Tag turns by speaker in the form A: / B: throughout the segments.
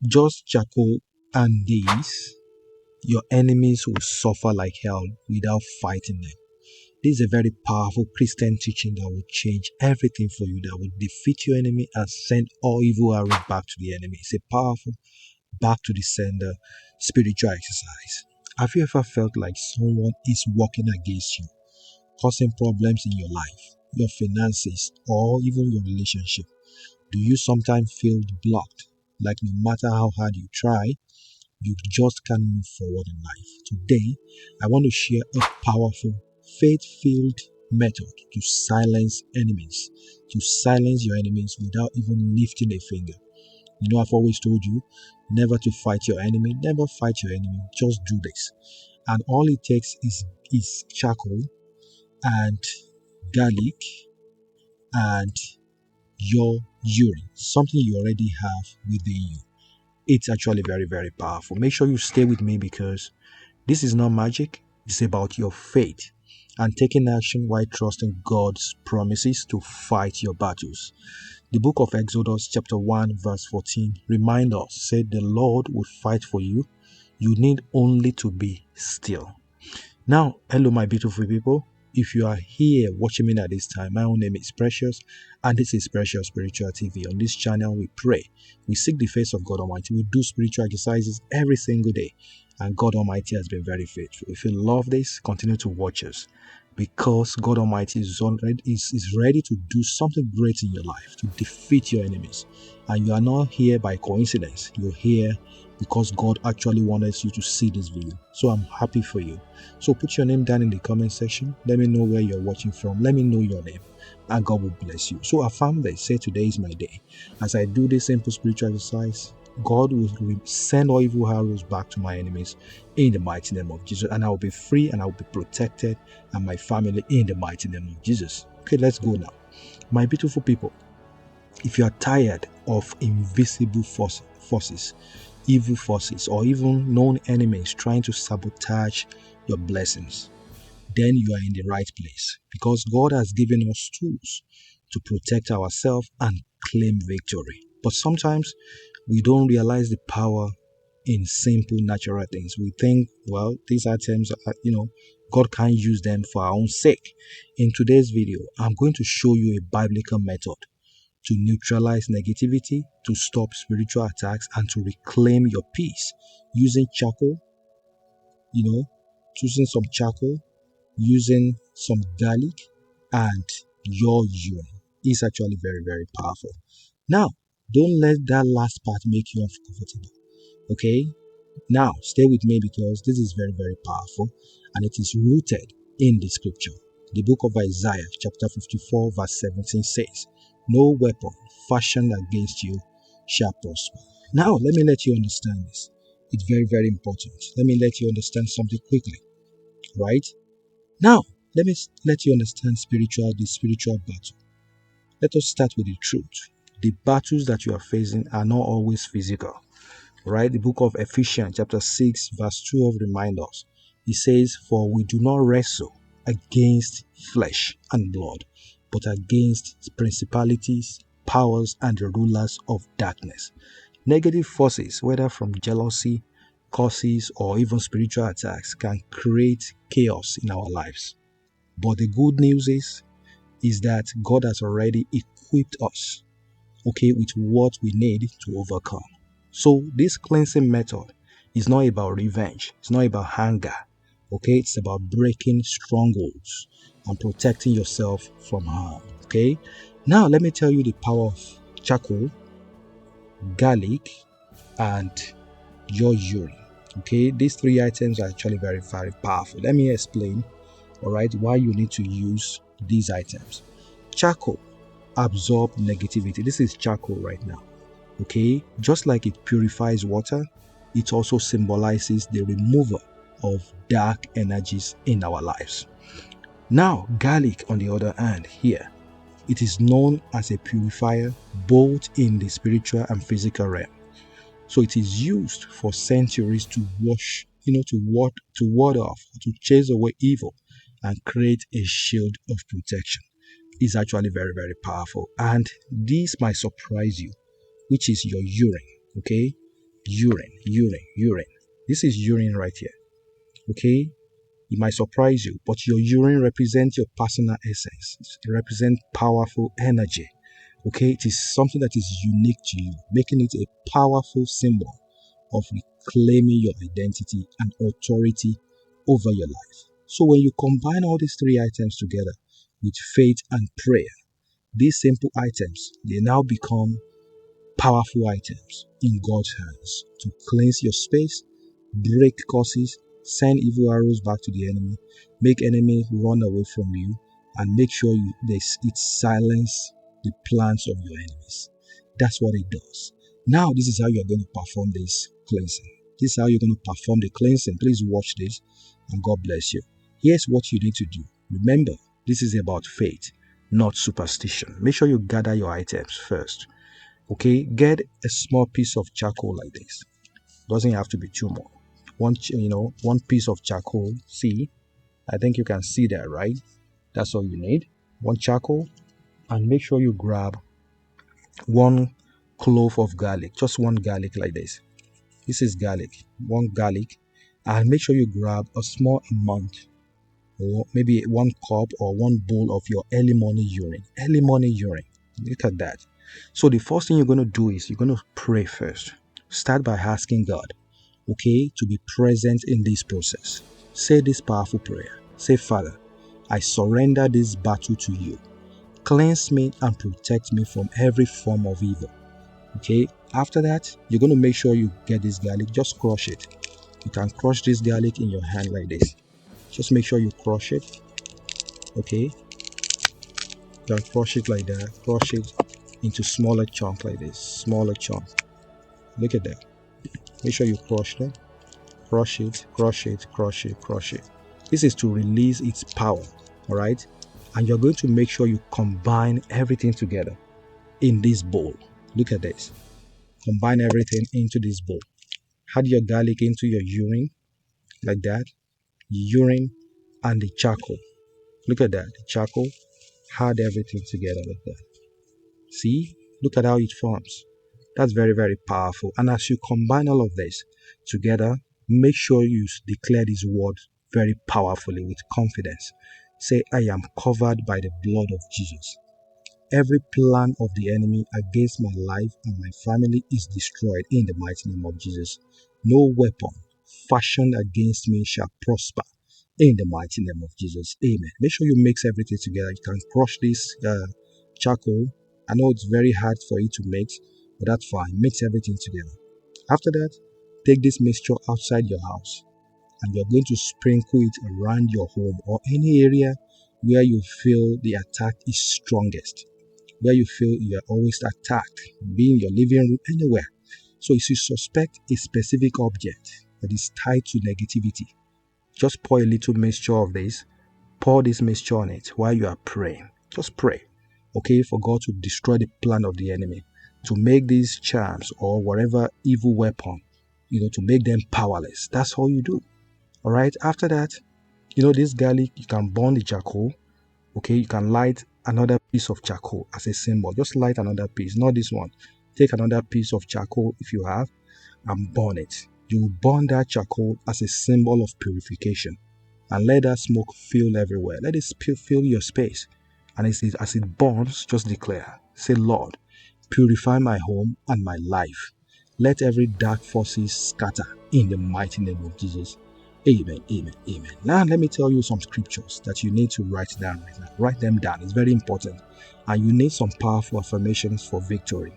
A: Just charcoal and these, your enemies will suffer like hell without fighting them. This is a very powerful Christian teaching that will change everything for you, that will defeat your enemy and send all evil arrows back to the enemy. It's a powerful back to the sender spiritual exercise. Have you ever felt like someone is working against you, causing problems in your life, your finances, or even your relationship? Do you sometimes feel blocked, like no matter how hard you try, you just can't move forward in life? Today, I want to share a powerful, faith-filled method to silence enemies, to silence your enemies without even lifting a finger. You know, I've always told you never to fight your enemy, never fight your enemy, just do this. And all it takes is charcoal and garlic and your urine, something you already have within you. It's actually very, very powerful. Make sure you stay with me because this is not magic. It's about your faith and taking action while trusting God's promises to fight your battles. The book of Exodus chapter 1 verse 14 remind us, said the Lord will fight for you. You need only to be still. Now, hello my beautiful people. If you are here watching me at this time, my own name is Precious and this is Precious Spiritual TV. On this channel, we pray, we seek the face of God Almighty, we do spiritual exercises every single day, and God Almighty has been very faithful. If you love this, continue to watch us because God Almighty is ready to do something great in your life, to defeat your enemies. And you are not here by coincidence. You're here because God actually wanted you to see this video. So I'm happy for you. So put your name down in the comment section. Let me know where you're watching from. Let me know your name and God will bless you. So I found that say today is my day. As I do this simple spiritual exercise, God will send all evil arrows back to my enemies in the mighty name of Jesus. And I will be free and I will be protected and my family in the mighty name of Jesus. Okay, let's go now. My beautiful people, if you are tired of invisible forces, evil forces, or even known enemies trying to sabotage your blessings, then you are in the right place because God has given us tools to protect ourselves and claim victory. But sometimes we don't realize the power in simple natural things. We think, well, these items are, God can't use them for our own sake. In today's video, I'm going to show you a biblical method to neutralize negativity, to stop spiritual attacks, and to reclaim your peace using charcoal, choosing some charcoal, using some garlic, and your urine. Is actually very, very powerful. Now, don't let that last part make you uncomfortable. Okay? Now, stay with me because this is very, very powerful and it is rooted in the scripture. The book of Isaiah, chapter 54, verse 17 says, "No weapon fashioned against you shall prosper." Now, let me let you understand this. It's very, very important. Let me let you understand something quickly. Right? Now, let me let you understand the spiritual battle. Let us start with the truth. The battles that you are facing are not always physical. Right? The book of Ephesians chapter 6 verse 12 reminds us. It says, "For we do not wrestle against flesh and blood, but against principalities, powers, and the rulers of darkness." Negative forces, whether from jealousy, curses, or even spiritual attacks, can create chaos in our lives. But the good news is that God has already equipped us, with what we need to overcome. So this cleansing method is not about revenge. It's not about anger. It's about breaking strongholds and protecting yourself from harm. Now let me tell you the power of charcoal, garlic, and your urine. These three items are actually very, very powerful. Let me explain, why you need to use these items. Charcoal absorb negativity. This is charcoal right now. Just like it purifies water, it also symbolizes the removal of dark energies in our lives. Now, garlic, on the other hand, here, it is known as a purifier both in the spiritual and physical realm. So it is used for centuries to wash, to ward off, to chase away evil and create a shield of protection. It's actually very, very powerful. And this might surprise you, which is your urine. Urine. This is urine right here. Okay? It might surprise you, but your urine represents your personal essence. It represents powerful energy. Okay? It is something that is unique to you, making it a powerful symbol of reclaiming your identity and authority over your life. So when you combine all these three items together with faith and prayer, these simple items, they now become powerful items in God's hands to cleanse your space, break curses, send evil arrows back to the enemy, make enemies run away from you, and make sure it silence the plans of your enemies. That's what it does. Now, this is how you're going to perform this cleansing. This is how you're going to perform the cleansing. Please watch this, and God bless you. Here's what you need to do. Remember, this is about faith, not superstition. Make sure you gather your items first. Okay, get a small piece of charcoal like this. Doesn't have to be too much. One piece of charcoal. See, I think you can see that, right? That's all you need. One charcoal, and make sure you grab one clove of garlic. Just one garlic like this. This is garlic. One garlic, and make sure you grab a small amount, or maybe 1 cup or 1 bowl of your early morning urine. Early morning urine. Look at that. So the first thing you're going to do is you're going to pray first. Start by asking God, okay, to be present in this process. Say this powerful prayer. Say, Father, I surrender this battle to you. Cleanse me and protect me from every form of evil. Okay, after that, you're going to make sure you get this garlic. Just crush it. You can crush this garlic in your hand like this. Just make sure you crush it. Okay, you can crush it like that. Crush it into smaller chunks like this. Smaller chunks. Look at that. Make sure you crush them. Crush it, crush it, crush it, crush it. This is to release its power. All right, and you're going to make sure you combine everything together in this bowl. Look at this. Combine everything into this bowl. Add your garlic into your urine like that. Urine and the charcoal. Look at that. The charcoal. Add everything together like that. See? Look at how it forms. That's very, very powerful. And as you combine all of this together, make sure you declare this word very powerfully with confidence. Say, I am covered by the blood of Jesus. Every plan of the enemy against my life and my family is destroyed in the mighty name of Jesus. No weapon fashioned against me shall prosper in the mighty name of Jesus. Amen. Make sure you mix everything together. You can crush this charcoal. I know it's very hard for you to mix, but that's fine. Mix everything together. After that, take this mixture outside your house and you're going to sprinkle it around your home or any area where you feel the attack is strongest, where you feel you are always attacked, be in your living room, anywhere. So if you suspect a specific object that is tied to negativity, just pour a little mixture of this. Pour this mixture on it while you are praying. Just pray, okay, for God to destroy the plan of the enemy, to make these charms or whatever evil weapon, to make them powerless. That's all you do. All right. After that, this garlic, you can burn the charcoal. Okay, you can light another piece of charcoal as a symbol. Just light another piece, not this one. Take another piece of charcoal if you have and burn it. You will burn that charcoal as a symbol of purification and let that smoke fill everywhere. Let it fill your space. And as it burns, just declare, say, Lord, purify my home and my life. Let every dark forces scatter in the mighty name of Jesus. Amen, amen, amen. Now, let me tell you some scriptures that you need to write down right now. Write them down. It's very important. And you need some powerful affirmations for victory.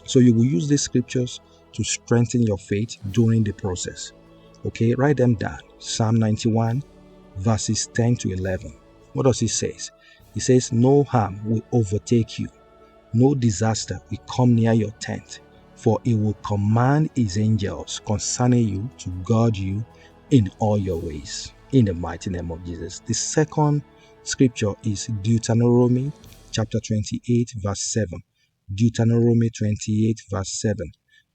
A: So you will use these scriptures to strengthen your faith during the process. Okay, write them down. Psalm 91, verses 10 to 11. What does it say? It says, no harm will overtake you. No disaster will come near your tent. For he will command his angels concerning you to guard you in all your ways. In the mighty name of Jesus. The second scripture is Deuteronomy chapter 28, verse 7. Deuteronomy 28, verse 7.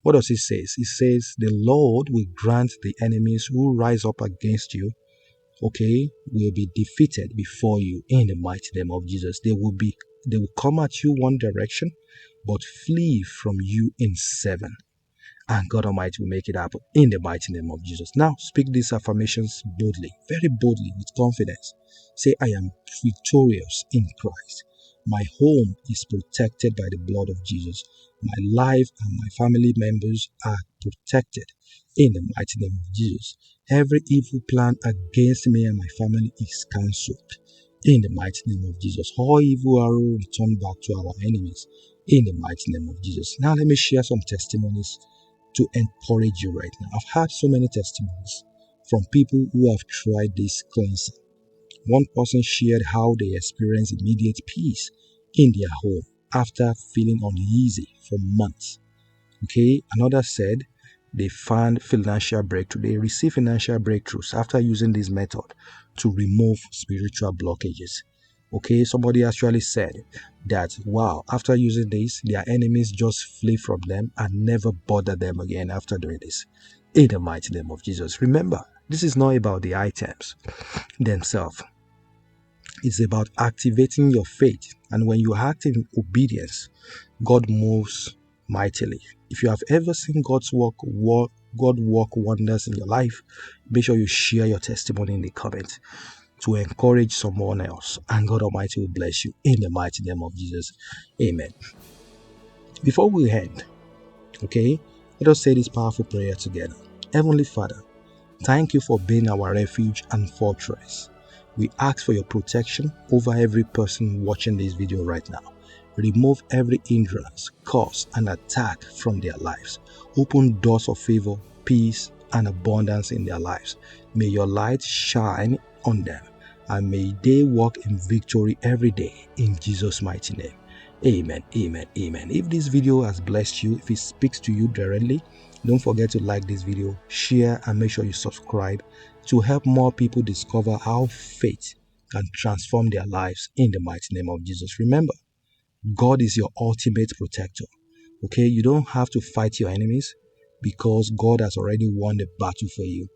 A: What does it say? It says, the Lord will grant the enemies who rise up against you, okay, will be defeated before you in the mighty name of Jesus. They will come at you one direction, but flee from you in seven. and God Almighty will make it happen in the mighty name of Jesus. Now, speak these affirmations boldly, very boldly, with confidence. Say, I am victorious in Christ. My home is protected by the blood of Jesus. My life and my family members are protected in the mighty name of Jesus. Every evil plan against me and my family is cancelled in the mighty name of Jesus. All evil arrow return back to our enemies in the mighty name of Jesus. Now let me share some testimonies to encourage you right now. I've had so many testimonies from people who have tried this cleansing. One person shared how they experienced immediate peace in their home after feeling uneasy for months. Okay, another said they found financial breakthrough. They received financial breakthroughs after using this method to remove spiritual blockages. Okay, somebody actually said that, wow, after using this, their enemies just flee from them and never bother them again after doing this. In the mighty name of Jesus. Remember, this is not about the items themselves. It's about activating your faith. And when you act in obedience, God moves mightily. If you have ever seen God work wonders in your life, make sure you share your testimony in the comments to encourage someone else, and God Almighty will bless you in the mighty name of Jesus. Amen. Before we end, okay, let us say this powerful prayer together. Heavenly Father, thank you for being our refuge and fortress. We ask for your protection over every person watching this video right now. Remove every hindrance, curse, and attack from their lives. Open doors of favor, peace, and abundance in their lives. May your light shine on them, and may they walk in victory every day in Jesus' mighty name. Amen, amen, amen. If this video has blessed you, if it speaks to you directly, don't forget to like this video, share, and make sure you subscribe to help more people discover how faith can transform their lives in the mighty name of Jesus. Remember, God is your ultimate protector. Okay, you don't have to fight your enemies because God has already won the battle for you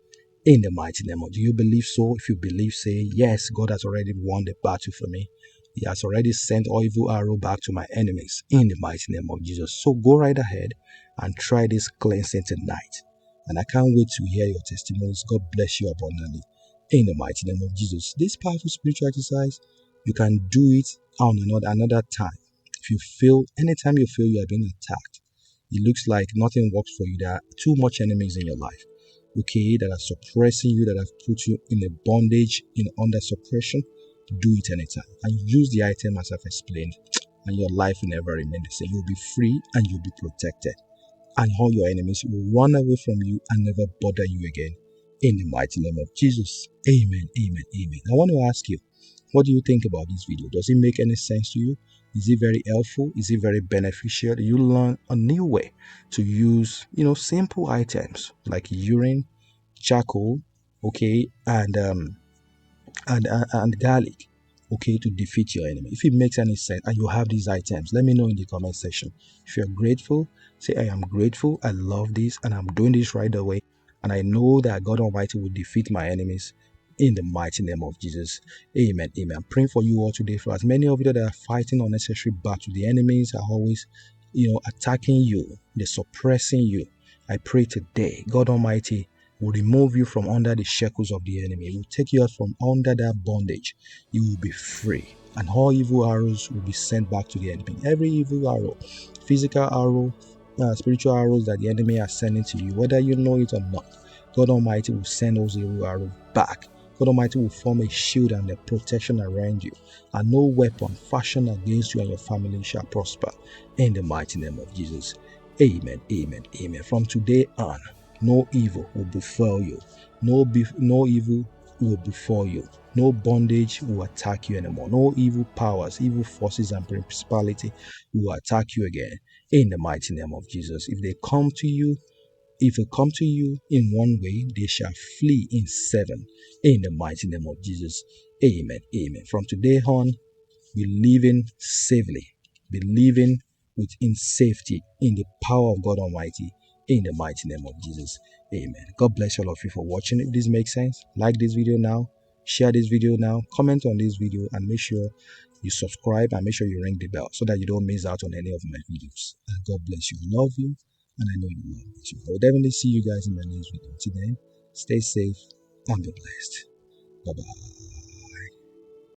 A: in the mighty name of. Do you believe so? If you believe, say yes, God has already won the battle for me. He has already sent all evil arrow back to my enemies in the mighty name of Jesus. So go right ahead and try this cleansing tonight. And I can't wait to hear your testimonies. God bless you abundantly in the mighty name of Jesus. This powerful spiritual exercise, you can do it on another time. If you feel, anytime you feel you are being attacked, it looks like nothing works for you, there are too much enemies in your life, okay, that are suppressing you, that have put you in a bondage, in under suppression, do it anytime. And use the item as I've explained, and your life will never remain the same. You'll be free and you'll be protected. And all your enemies will run away from you and never bother you again. In the mighty name of Jesus. Amen, amen, amen. I want to ask you, what do you think about this video? Does it make any sense to you? Is it very helpful? Is it very beneficial? Do you learn a new way to use, simple items like urine, charcoal, okay, and garlic, okay, to defeat your enemy? If it makes any sense and you have these items, let me know in the comment section. If you're grateful, say I am grateful, I love this, and I'm doing this right away, and I know that God Almighty will defeat my enemies in the mighty name of Jesus. Amen, amen. I'm praying for you all today. For as many of you that are fighting unnecessary battle, the enemies are always attacking you, they're suppressing you. I pray today God Almighty will remove you from under the shackles of the enemy. He will take you out from under that bondage. You will be free. And all evil arrows will be sent back to the enemy. Every evil arrow, physical arrow, spiritual arrows that the enemy are sending to you, whether you know it or not, God Almighty will send those evil arrows back. God Almighty will form a shield and a protection around you. And no weapon fashioned against you and your family shall prosper. In the mighty name of Jesus. Amen, amen, amen. From today on, no evil will befall you. No evil will befall you. No bondage will attack you anymore. No evil powers, evil forces, and principality will attack you again. In the mighty name of Jesus. If they come to you in one way, they shall flee in seven. In the mighty name of Jesus. Amen. Amen. From today on, be living safely. Be living within safety in the power of God Almighty. In the mighty name of Jesus. Amen. God bless all of you for watching. If this makes sense, like this video now, share this video now, comment on this video, and make sure you subscribe and make sure you ring the bell so that you don't miss out on any of my videos. And God bless you. Love you. and I know you love me too. I will definitely see you guys in my next video. Till then, stay safe and be blessed. Bye bye.